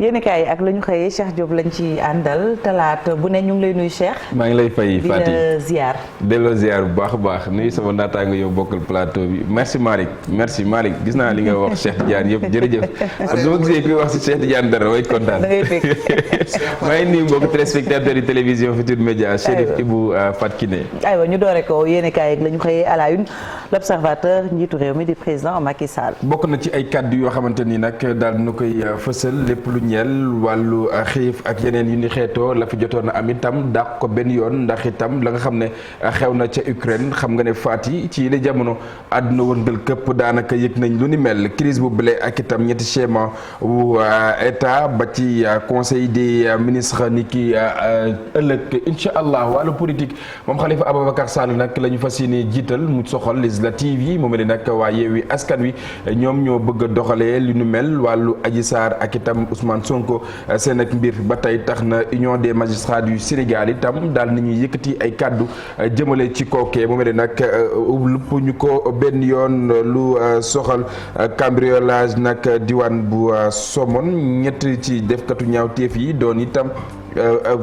yéen kaay yi ak la ñu xëyee Cheikh Diop lañ ci àndal talaata bu ne ñu ngi lay nuyu Cheikh. maa ngi lay fay Fati di la ziar. delloo ziar bu baax a baax nuyu sama naataango yow bokkal plateau bi merci Malick gis naa li nga wax Cheikh Tidiane yëpp jërëjëf. kon su ma gisee kuy wax si Cheikh Tidiane dara way kontaan. da ngay fekk. maa ngi nuyu mbokki téléspectateurs yi télévision Futurs Médias Chérif Ibou Fatou Kiné. aywa ñu doore ko yéen kaay yi la ñu xëyee à la une l'observateur njiitu réew mi di président Macky Sall. bokk na ci ay kàddu yoo xamante ni nag daal dina koy fësal lépp lu ñeel wàllu xiif ak yeneen yu ni xeetoo la fi jotoon a am itam dàq ko benn yoon ndax itam la nga xam ne xew na ca Ukraine xam nga ne faat yi ci la jamono àdduna wërngal këpp daanaka yëg nañ lu ni mel crise bu blé ak itam ñetti schéma wu état ba ci conseil des ministres ni ki ëllëg incha allah wàllu politique moom Khalifa Ababacar Sall nag la ñu fas yéene jiital mu soxal législative yi moom la nag waa Yewwi Askan Wi ñoom ñoo bëgg a doxalee lu nu mel wàllu Adji Sarr ak itam Ousmane Sonko seen ak mbir ba tey tax na union des magistrats du Sénégal itam daal nañuy yëkkati ay kàddu jëmale ci kookee mu mel ne nag lupp ñu ko benn yoon lu soxal cambriolage nag diwaan bu Somone ñett ci defkatu ñaawteef yi doon itam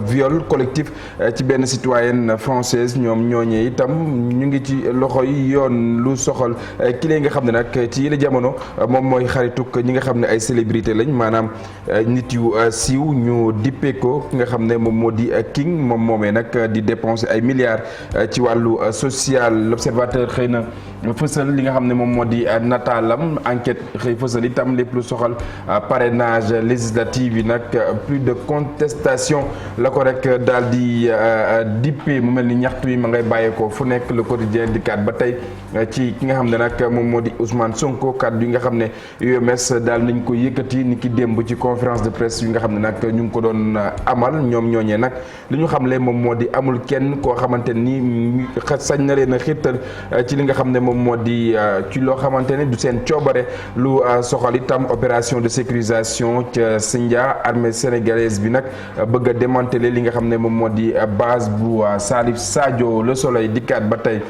viol collectif ci benn citoyenne française ñoom ñooñee itam ñu ngi ci loxo yi yoon lu soxal ki lee nga xam ne nag ci yële jamono moom mooy xarituk ñi nga xam ne ay célébrité lañ maanaam nit yu siiw ñu dippee ko ki nga xam ne moom moo di King moom moomee nag di dépenser ay milliards ci wàllu social l'observateur xëy na fësal li nga xam ne moom moo di nataalam enquête xëy fësal itam lépp lu soxal parrainage législative yi nag plus de contestation la ko rek daal di dippee mu mel ni ñaxtu yi ma ngay bàyyeekoo fu nekk le quotidien di kat ba tey ci ki nga xam ne nag moom moo di Ousmane Sonko kàddu yi nga xam ne UMS daal nañ ko yëkkati ni ki démb ci conférence de presse yi nga xam ne nag ñu ngi ko doon amal ñoom ñooñee nag li ñu xamle moom moo di amul kenn koo xamante ni sañ na leen a xiirtal ci li nga xam ne moom moo di ci loo xamante ne du seen coobare lu soxal itam opération de sécurisation ca Sindia armée sénégalaise bi nag bëgg a démanteler li nga xam ne moom moo di base bu Salif Sadio Le Soleil dikkaat ba tey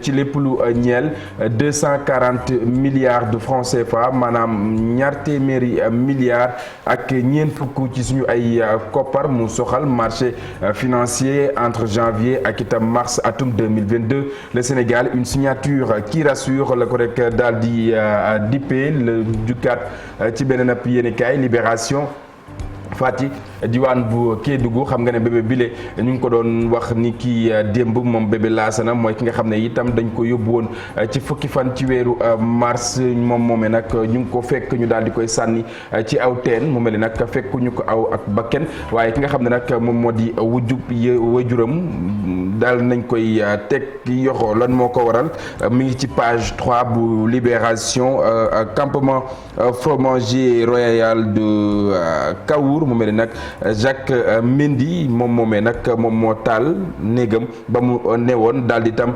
ci lépp lu ñeel 240 milliards de francs CFA maanaam ñaar téeméeri milliards ak ñeent fukk ci suñu ay koppar mu soxal marché financier entre janvier ak itam mars atum 2022 le Sénégal une signature qui rassure la ko rek daal di dippee le dukkaat ci beneen ab yéenekaay Libération Fati diwaan bu Kédougou xam nga ne bébé bile ñu ngi ko doon wax ni ki démb moom bébé Laasana mooy ki nga xam ne itam dañ ko yóbbu woon ci fukki fan ci weeru mars moom moomee nag ñu ngi ko fekk ñu daal di koy sànni ci aw teen mu mel ni nag fekkuñu ko aw ak bakken waaye ki nga xam ne nag moom moo di wujub wajuram daal nañ koy teg yoxo lan moo ko waral mi ngi ci page 3 bu Libération campement fromager royal de Kaour mu mel ni nag Jacques Mendy moom moomee nag moom moo taal néegam ba mu newoon daal di tam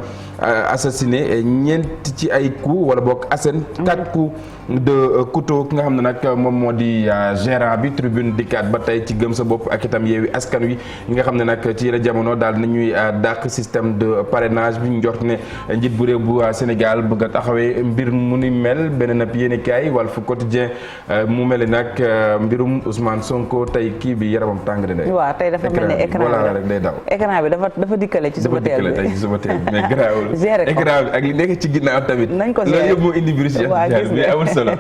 assassiné ñeent ci ay coups wala boog assène 4 coups de couteau ki nga xam ne nag moom moo di gérant bi tribune dikkaat ba tey ci gëm sa bopp ak itam Yewwi Askan Wi yi nga xam ne nag ci la jamono daal nañuy dàq système de parrainage bi ñu njort ne njiit bu réew bu Sénégal bëgg a taxawee mbir mu ni mel beneen ab yéenekaay Walf Quotidien mu mel ni nag mbirum Ousmane Sonko tey kii bi yaramam tàng de day. waaw tey dafa mel ni écran bi rek day daw. écran bi dafa dikkale ci suba teel bi dafa dikkale tey ci suba teel bi mais garaawul. géré ko écran bi ak li nekk ci ginnaaw tamit. nañ ko loolu yëpp moo indi biir si mais amul solo.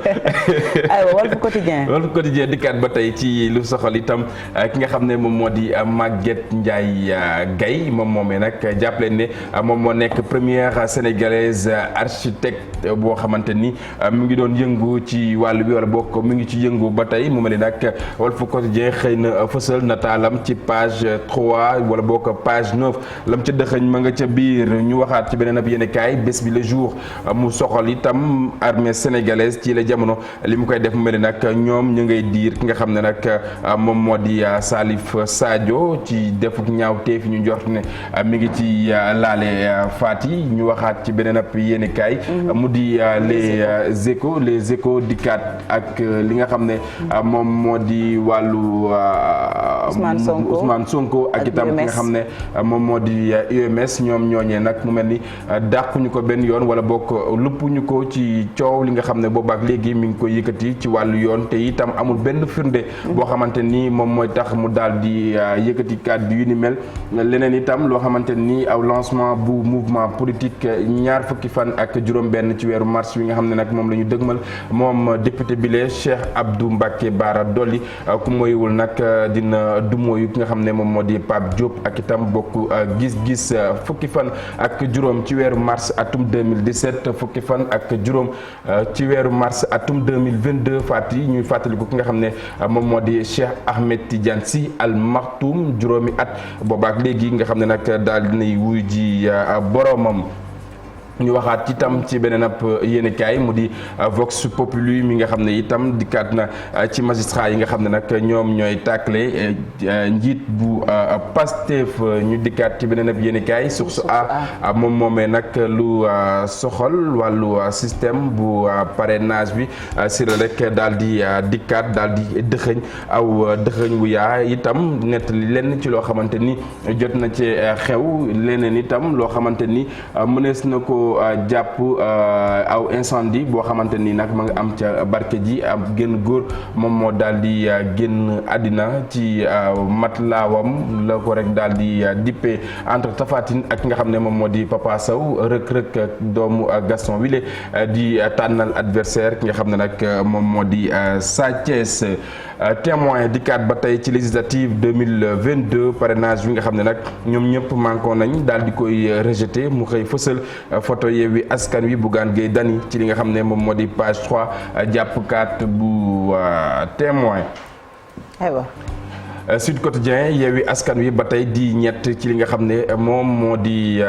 aywa Walf Quotidien. Walf Quotidien dikkaat ba tey ci lu soxal itam ki nga xam ne moom moo di Maguette Ndiaye Gaye moom moomee nag jàppale ne moom moo nekk première sénégalaise architecte boo xamante ni mu ngi doon yëngu ci wàllu bi wala bokk mu ngi ci yëngu ba tey mu mel ni nag Walf Quotidien xëy na fësal nataalam ci page 3 wala bokk page 9 lam ca dëxëñ ma nga ca biir ñu waxaat ci beneen ab yéenekaay bés bi le jour mu soxal itam armée sénégalaise ci la jamono li mu koy def mu mel ni nag ñoom ñu ngay diir ki nga xam ne nag moom moo di Salif Sadio ci defuk ñaawteef ñu njort ne mi ngi ci laale faat yi ñu waxaat ci beneen ab yéenekaay mu di les échos dikkaat ak li nga xam ne moom moo di wàllu Ousmane Sonko ak itam ki nga xam ne moom moo di UMS ñoom ñooñee nag mu mel ni dàquñu ko benn yoon wala bokk luppuñu ko ci coow li nga xam ne boobaak léegi mi ngi koy yëkkati ci wàllu yoon te itam amul benn firnde boo xamante ni moom mooy tax mu daal di yëkkati kàddu yu ni mel. leneen itam loo xamante ni aw lancement bu mouvement politique ñaar fukki fan ak juróom-benn ci weeru mars wi nga xam ne nag moom la ñu dëgmal moom député bile Cheikh Abdou Mbacké Bara Dolly ku moywul nag dina dumóoyu ki nga xam ne moom moo di Pape Diop ak itam bokk gis-gis fukki fan ak juróom ci weeru mars atum 2017 fukki fan ak juróom ci weeru mars atum 2022 yi ñuy fàttaliku ki nga xam ne moom moo di Cheikh Ahmed Tidiane Sy Al Maktoum juróomi at boobaak léegi nga xam ne nag daal dinay wuy ji boromam. ñu waxaat itam ci beneen ab yéenekaay mu di Vox Populi mi nga xam ne itam dikkaat na ci magistrat yi nga xam ne nag ñoom ñooy tàkkale njiit bu Pastef ñu dikkaat ci beneen ab yéenekaay Source A moom moomee nag lu soxal wàllu système bu parrainage bi si la rek daal di dikkaat daal di dëxëñ aw dëxëñ wu yaa itam nettali lenn ci loo xamante ni jot na ci xew leneen itam loo xamante ni mënees na ko jàpp aw incendie boo xamante ni nag ma nga am ca barke ji ab génn góor moom moo daal di génn àddina ci matlaawam la ko rek daal di dippee entre Tapha Tine ak nga xam ne moom moo di Papa Sow rëk-rëk doomu Gaston wile di tànnal adversaire ki nga xam ne nag moom moo di Sa Thiès témoin dikkaat ba tey ci législative 2022 parrainage bi nga xam ne nag ñoom ñëpp manqué nañ daal di koy rejeté mu xëy fësal photo Yewwi Askan Wi Bougane Gueye Dany ci li nga xam ne moom moo di page 3 jàpp 4 bu témoin. aywa. Sud Quotidien Yewwi Askan Wi ba tey di ñett ci li nga xam ne moom moo di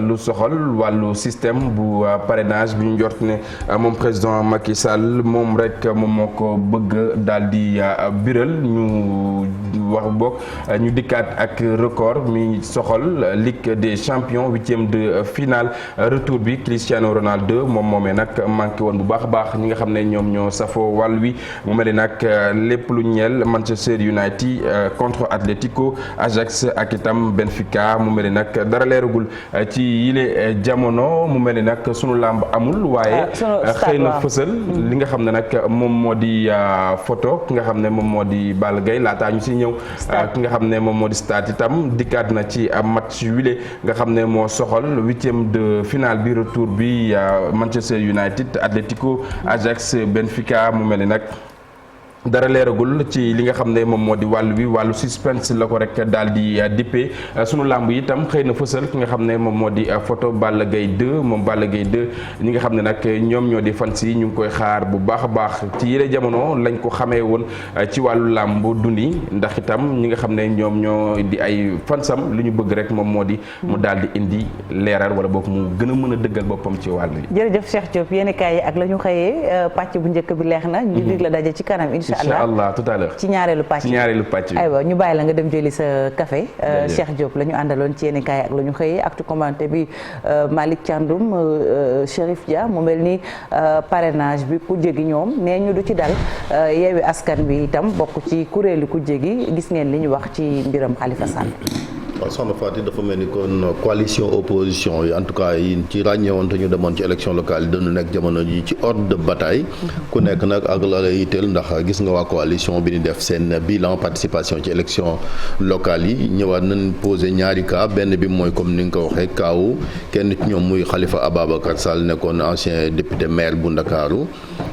lu soxal wàllu système bu parrainage bi ñu njort ne moom président Macky Sall moom rek moom moo ko bëgg daal di biral ñu wax bokk ñu dikkaat ak record mi soxal Ligue des champions 8e de finale retour bi Cristiano Ronaldo moom moomee nag manqué woon bu baax a baax ñi nga xam ne ñoom ñoo safoo wàll wi mu mel ni nag lépp lu ñeel Manchester United contre Atlético Ajax ak itam Benfica mu mel ni nag dara leeragul ci yile jamono mu mel ni nag sunu làmb amul waaye xëy na fësal li nga xam ne nag moom moo di photo ki nga xam ne moom moo di Balla Gaye laataa ñu si ñëw ki nga xam ne moom moo di stade itam dikkaat na ci match wile nga xam ne moo soxal 8e de finale bi retour bi Manchester United Atlético Ajax Benfica mu mel ni nag dara leeragul ci li nga xam ne moom moo di wàllu suspense la ko rek daal di dippee sunu làmb yi itam xëy na fësal ki nga xam ne moom moo di photo Balla Gaye 2 moom Balla Gaye 2 ñi nga xam ne nag ñoom ñoo di fans yi ñu ngi koy xaar bu baax a baax ci yële jamono lañ ko xamee woon ci wàllu làmb dundi ndax itam ñi nga xam ne ñoom ñoo di ay fansam li ñu bëgg rek moom moo di mu daal di indi leeral wala boog mu gën a mën a dëggal boppam ci wàll yi. jërëjëf Cheikh Diop yéen kaay yi ak la ñu xëyee pàcc bu njëkk bi leex na. ñu dig la daje ci kanam incha allah tout à l'heure ci ñaareelu pàcc bi aywa ñu bàyyi la nga dem jëli sa café Cheikh Diop la ñu àndaloon ci yéen kaay ak la ñu xëyee actu commenté bi Malick Thiandoum Chérif Dia mu mel ni parrainage bi ku jégi ñoom nee ñu du ci dal Yewwi Askan Wi itam bokk ci kuréelu ku jégi gis ngeen li ñu wax ci mbiram Khalifa Sall. waaw soxna Fatou dafa mel ni kon coalition opposition yi en tout cas yi ci ràññeewoon te ñu demoon ci élection locale yi dañu nekk jamono ji ci ordre de bataille ku nekk nag ak la lay yitteel ndax gis nga waa coalition bi ni def seen bilan participation ci élection locale yi ñëwaat nañ posé ñaari cas benn bi mooy comme ni nga ko waxee kaawu kenn ci ñoom muy Khalifa Ababacar Sall nekkoon ancien député maire bu Ndakaaru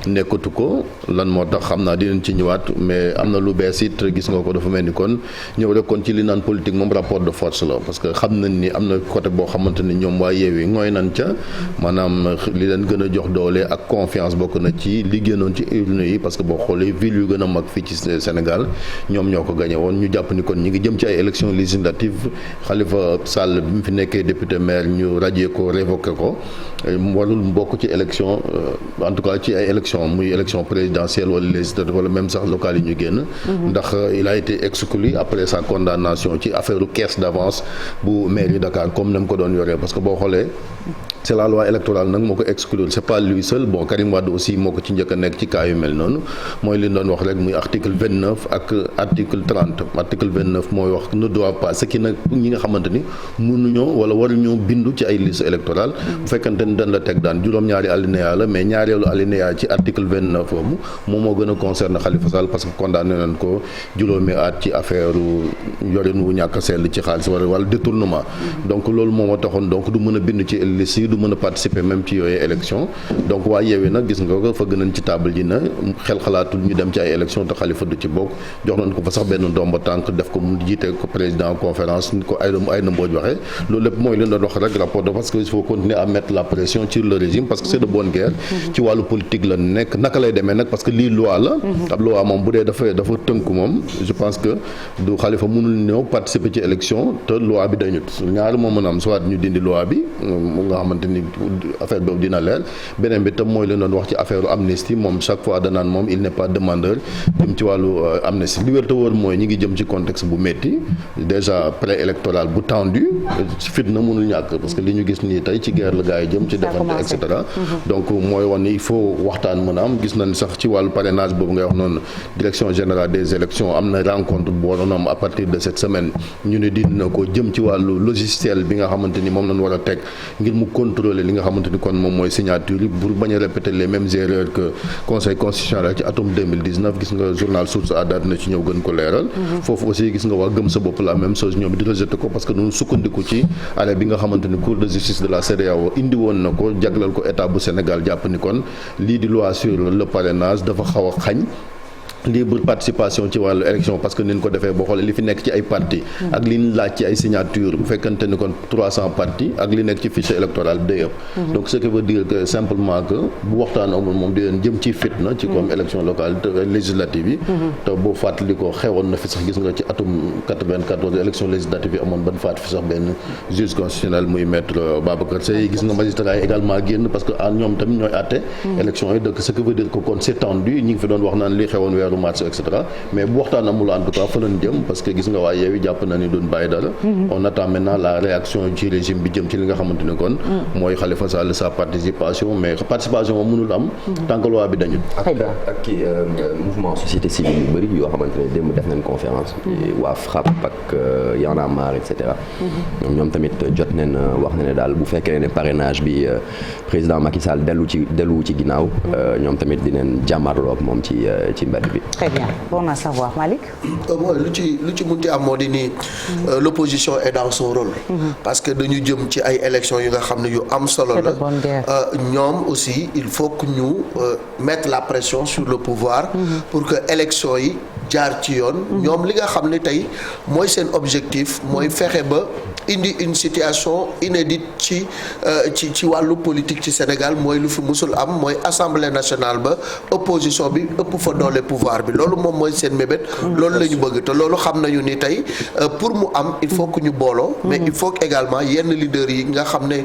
nekkatu ko lan moo tax xam naa dinañ ci ñëwaat mais am na lu bees it gis nga ko dafa mel ni kon ñëw rek kon ci li naan politique moom rapport de force la parce que xam nañ ni am na côté boo xamante ni ñoom waa Yewwi ngooy nañ ca maanaam li leen gën a jox doole ak confiance bokk na ci li génnoon ci urne yi parce que boo xoolee ville yu gën a mag fii ci Sénégal ñoom ñoo ko gagné woon ñu jàpp ni kon ñi ngi jëm ci ay élections législatives Khalifa Sall bi mu fi nekkee député maire ñu radié ko révoqué ko warul bokk ci élection en tout cas ci ay élection muy élection présidentielle wala législative wala même sax locale yi ñu génn ndax il a été exclu après sa condamnation ci affaire caisse d'avance bu mairie Dakar comme na mu ko doon yoree parce que boo xoolee c'est la loi électorale nag moo ko exclure c'est pas lui seul bon Karim Wade aussi moo ko ci njëkk a nekk ci cas yu mel noonu mooy li doon wax rek muy article 29 ak article 30 article 29 mooy wax ne doit pas ce qui nag ñi nga xamante ni mënuñoo wala waruñoo bindu ci ay liste électorale bu fekkante ni dañ la teg daan juróom-ñaari alinéa la mais ñaareelu alinéa ci article 29 boobu moom moo gën a concerné Khalifa Sall parce que condamné nañ ko juróomi at ci affaire yorin wu ñàkk sell ci xaalis wala détournement donc loolu moo ma taxoon donc du mën a bind ci liste yi du mën a participer même ci yooyu élection donc waa Yewwi nag gis nga ko fa gënañ ci table ji na xel xalaatul ñu dem ci ay élection te Khalifa du ci bokk jox nañ ko fa sax benn ndomba tànk def ko mu jiite ko président conférence ni ko ay na mbooj waxee loolu lépp mooy li doon wax rek rapport de parce que il faut continuer à mettre la pression sur le régime parce que c'est de bonne guerre ci wàllu politique la nekk naka lay demee nag parce que lii loi la ab loi moom bu dee dafa tënk moom je pense que du Khalifa mënul ñëw participer ci élection te loi bi dañut ñaari moo mën a am soit ñu dindi loi bi mu nga xamante ni affaire boobu dina leer beneen bi tam mooy li doon wax ci affaire amnistie moom chaque fois danaan moom il n'est pas demandeur jëm ci wàllu amnistie li wér te wóor mooy ñi ngi jëm ci contexte bu métti déjà pré-électoral bu tendu fitna mënul ñàkk parce que li ñu gis nii tey ci guerre la gars yi jëm ci defante et cetera donc mooy wan ni il faut waxtaan mën a am gis nañ sax ci wàllu parrainage boobu ngay wax noonu direction générale des élections am na rencontre boo doon am à partir de cette semaine ñu ne dina ko jëm ci wàllu logiciel bi nga xamante ni moom lañ war a teg ngir mu contrôler li nga xamante ni kon moom mooy signature yi pour bañ a répéter les mêmes erreurs que conseil constitutionnel ci atum 2019 gis nga journal Source A daal dina ci ñëw gën ko leeral foofu aussi gis nga waa gëm sa bopp la même chose ñoom di rejeté ko parce que dañu sukkandiku ci arrêt bi nga xamante ni cour de justice de la CEDEAO indi woon na ko jaglal ko état bu Sénégal jàpp ni kon lii di loi sur le parrainage dafa xaw a xañ libre participation ci wàllu élection parce que ni ñu ko defee boo xoolee li fi nekk ci ay parti ak li ñu laaj ci ay signature bu fekkante ni kon 300 parti ak li nekk ci fichier électoral day ëpp donc ce qui veut dire que simplement que bu waxtaan amul moom di leen jëm ci fitna ci comme élection locale législative yi te boo fàttali ko xewoon na fi sax gis nga ci atum 94 élection législative yi amoon ban faat fi sax benn juge constitutionnel muy maître Babacar Seye gis nga magistrat yi également génn parce que ñoom tamit ñooy àtte élection yi donc ce qui veut dire que kon c'est tendu ñi ngi fi doon wax naan li xewoon weeru mars et cetera mais bu waxtaan amul en tout cas fa lañ jëm parce que gis nga waa Yewwi jàpp na ni duñ bàyyi dara on attend maintenant la réaction ci régime bi jëm ci li nga xamante ne kon mooy Khalifa Sall sa participation mais participation moom mënul am tant que loi bi dañu ak kii mouvement société civile yu bëri yoo xamante ne démb def nañ conférence waa FRAPP ak Y'en a marre et cetera ñoom tamit jot nañ wax na ne daal bu fekkee ne parrainage bi président Macky Sall dellu ci ginnaaw ñoom tamit dinañ jàmmarloo ak moom ci mbedd bi. Très bien, bon à savoir Malick. lu ci munti am moo di ni l'opposition est dans son rôle. parce que dañu jëm ci ay élections yu nga xam ne yu am solo la. ñoom aussi il faut que ñu mettre la pression sur le pouvoir. pour que élections yi jaar ci yoon. ñoom li nga xam ne tey mooy seen objectif mooy fexe ba indi une situation inédite ci wàllu politique ci Sénégal mooy lu fi musul am mooy assemblée nationale ba opposition bi ëpp fa doole pouvoir bi loolu moom mooy seen mébét. loolu la ñu bëgg te loolu xam nañu ni tey pour mu am il faut que ñu booloo. mais il faut que également yenn leaders yi nga xam ne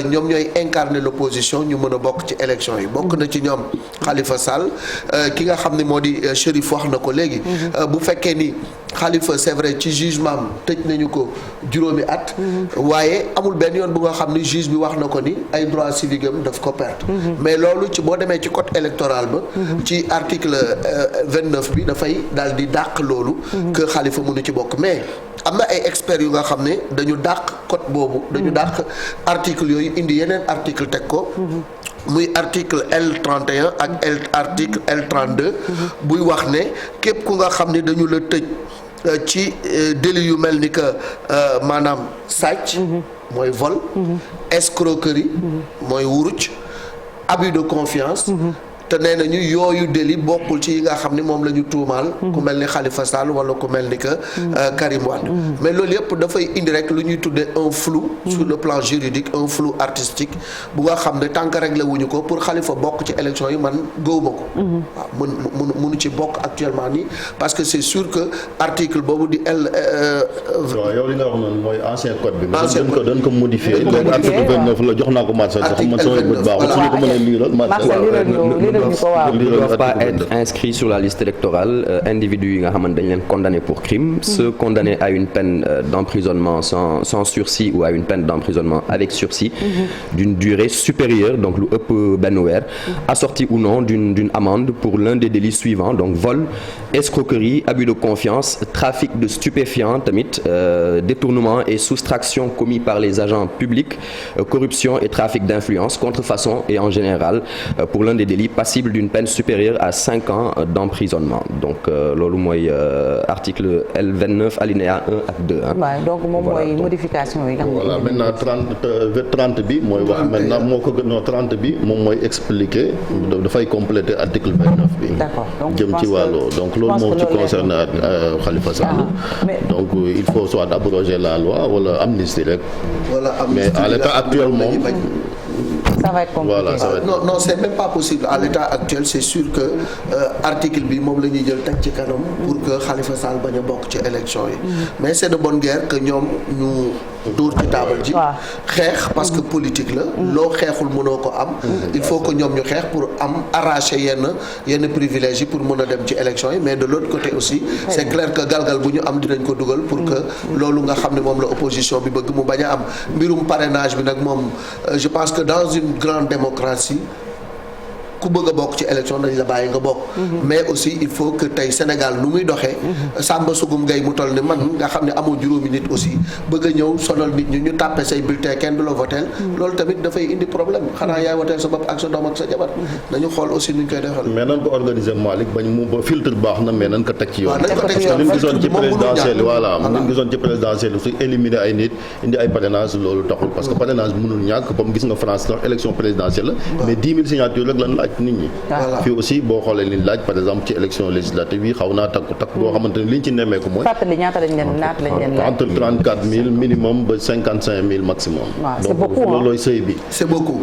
ñoom ñooy incarner l'opposition ñu mën a bokk ci élection yi bokk na ci ñoom Khalifa Sall ki nga xam ne moo di Chérif wax na ko léegi. bu fekkee ni Khalifa c'est vrai ci jugement tëj nañu ko juróomi at. waaye amul benn yoon bu nga xam ni juge bi wax na ko ni ay droits civiques am daf ko perte. mais loolu ci boo demee ci code électoral ba. ci article 29 bi dafay daal di dàq loolu. que Khalifa mënu ci bokk mais. am na ay experts yu nga xam ne dañu dàq code boobu. dañu dàq article yooyu indi yeneen article teg ko. muy article L31 ak article L32. buy wax ne képp ku nga xam ne dañu la tëj ci délit yu mel ni que maanaam sàcc. mooy vol. escroquerie. mooy wuruj. abus de confiance. te nee nañu yooyu délit bokkul ci yi nga xam ni moom la ñu tuumaal. ku mel ni Khalifa Sall wala ku mel ni que Karim Wade. mais loolu yëpp dafay indi rek lu ñuy tuddee un flou. sur le plan juridique un flou artistique bu nga xam ne tant que réglé wuñu ko pour Khalifa bokk ci élection yi man gëwuma ko. waaw mënu ci bokk actuellement nii parce que c'est sûr que article boobu di waaw yow li nga wax noonu mooy ancien code bi. ancien code dañ ko modifié. léegi article 29 la jox naa ko Massa. article 29 xam man sama bët baaxul suñu ko mënee lii la Massa. ne doivent pas être inscrits sur la liste électorale individus yi nga xamante dañ leen condamné pour crime, ceux condamnés à une peine d'emprisonnement sans sursis ou à une peine d'emprisonnement avec sursis d'une durée supérieure, donc lu ëpp benn weer, assorti ou non d'une amende pour l'un des délits suivants, donc vol, escroquerie, abus de confiance, trafic de stupéfiants tamit, détournement et soustraction commis par les agents publics, corruption et trafic d'influence, contrefaçon et en général pour l'un des délits passibles d'une peine supérieure à 5 ans d'emprisonnement. Donc loolu mooy article L29 alinéa 1 ak 2. waaw donc moom mooy modification yi nga xam ne. voilà maintenant 30 bi mooy wax maintenant moo ko gën 30 bi moom mooy expliquer dafay compléter article 29 bi. d'accord donc jëm ci wàllu donc loolu moo ci concerne Khalifa Sall. donc il faut soit abroger la loi wala amnistie rek. mais à l'état actuel moom. ça va être compliqué. Voilà, ça va être... non c'est même pas possible à l'état actuel c'est sûr que article bi moom la ñuy jël teg ci kanam pour que Khalifa Sall bañ a bokk ci élection yi mais c'est de bonne guerre que ñoom ñu dóor ci taabal ji xeex parce que politique la loo xeexul mënoo ko am il faut que ñoom ñu xeex pour am arracher yenn privilèges yi pour mën a dem ci élection yi mais de l'autre côté aussi c'est clair que galgal bu ñu am dinañ ko dugal pour que loolu nga xam ne moom la opposition bi bëgg mu bañ a am mbirum parrainage bi nag moom je pense que dans une grande démocratie ku bëgg a bokk ci élection dañ la bàyyi nga bokk mais aussi il faut que tey Sénégal nu muy doxee Samba Sugum Ngay mu toll ni man nga xam ne amoo juróomi nit aussi bëgg a ñëw sonal nit ñi ñu tàppe say bulletin kenn du la votel loolu tamit dafay indi problème xanaa yaay votel sa bopp ak sa doom ak sa jabar nañu xool aussi nuñ koy defal mais nan ko organiser Malick bañ mu ba filtre baax na mais nan ko teg ci yoon parce que liñ gisoon ci présidentielle voilà liñ gisoon ci présidentielle su éliminer ay nit indi ay parrainage loolu taxul parce que parrainage mënul ñàkk comme gis nga France sax élection présidentielle la mais 10 000 signatures rek lan laaj nit ñi fii aussi boo xoolee liñ laaj par exemple ci élection législative yi xaw naa takku boo xamante ne liñ ci nemmeeku mooy fàttali ñaata lañ leen laaj entre 34 000 minimum ba 55 000 maximum c'est beaucoup loolooy sëy bi c'est beaucoup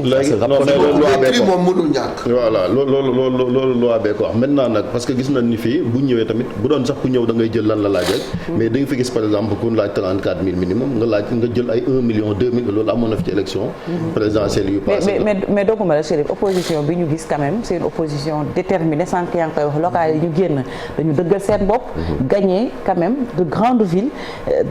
léegi non mais loolu loi bee ko moom mënul ñàkk voilà loolu loi bee ko wax maintenant nag parce que gis nañ ni fii bu ñëwee tamit bu doon sax ku ñëw da ngay jël lan la laaj rek mais da nga fi gis par exemple ku laaj 34 000 minimum nga jël ay 1 million 2 000 loolu amoon na fi ci élection présidentielle yu passé mais dogguma la Chérif opposition bi ñu gis quand même c'est une opposition déterminée sànq yaa ngi koy wax locales yi ñu génn dañu dëggal seen bopp gagner quand même de grandes villes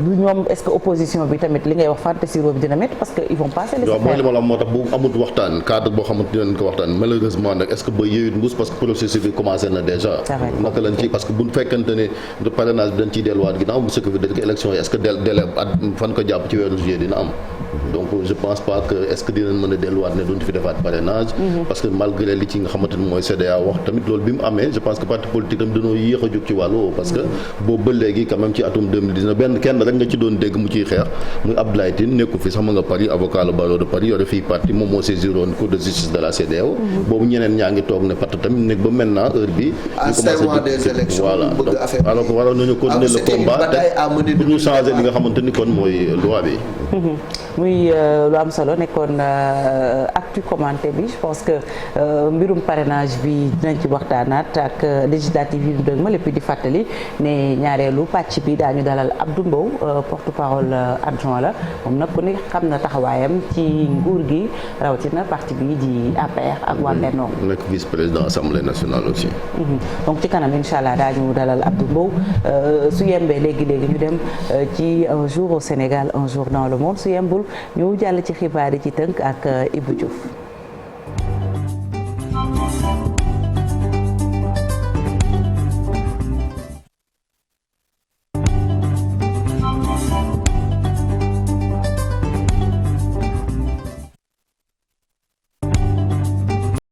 du ñoom est-ce que opposition bi tamit li ngay wax fantaisie bi dina métti parce que ils vont passer les mooy li ma la moo tax bu amut waxtaan cadre boo xamante dinañ ko waxtaan malheureusement nag est-ce que ba yëyut mbuus parce que processus bi commencé na déjà naka lañ ci parce que bu fekkante ne parrainage bi dañ ciy delluwaat ginnaaw bu sëkk bi que élection yi est-ce que délai at fan ko jàpp ci weeru juillet dina am donc je pense pas que est-ce que dinañ mën a delluwaat ne duñ fi defaat parrainage parce que malgré li ci nga xamante ni mooy CEDEA wax tamit loolu bi mu amee je pense que parti politique tamit dañoo yéex a jóg ci wàllu parce que boobu ba léegi quand même ci atum 2019 kenn rek nga ci doon dégg mu ciy xeex muy Abdoulaye Tine nekku fi sax ma nga Paris avocat le barreau de Paris yore fii parti moom moo saisiroon cour de justice de la CEDEAO boobu ñeneen ñaa ngi toog ne patt tamit nekk ba maintenant heure bi voilà donc alors que waroon nañu continuer le combat pour ñu changer li nga xamante ni kon mooy loi bi muy lu am solo nekkoon actu commenté bi je pense que mbirum parrainage bi dinañ ci waxtaanaat ak législative yi ñu dëgg ma lépp di fàttali ne ñaareelu pàcc bi daañu dalal Abdou Mbow porte-parole adjoint la moom nag ku ne xam na taxawaayam ci nguur gi rawatina parti bi di APR ak waa Benno nekk vice-président assemblée nationale aussi donc ci kanam incha allah daañu dalal Abdou Mbow su yembee léegi ñu dem ci un jour au Sénégal un jour dans le monde su yembul ñu jàll ci xibaar yi ci tënk ak Ibou Diouf